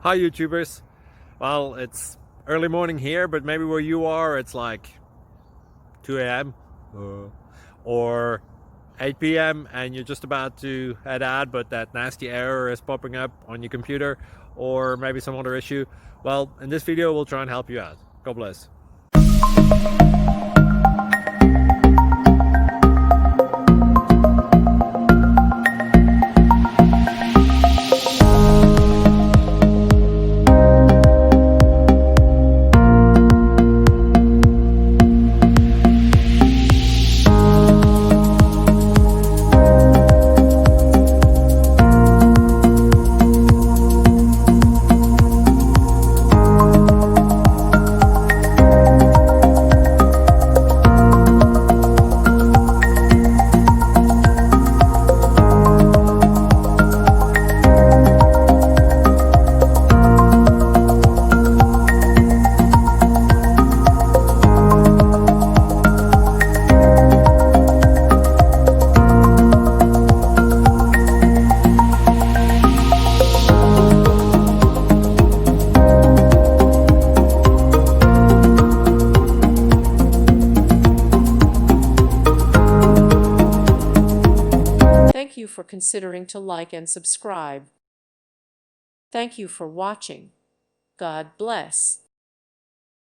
Hi YouTubers. Well, it's early morning here, but maybe where you are it's like 2 a.m. or 8 p.m. and you're just about to head out, but that nasty error is popping up on your computer, or maybe some other issue. Well, in this video we'll try and help you out. God bless. Thank you for considering to like and subscribe. Thank you for watching. God bless.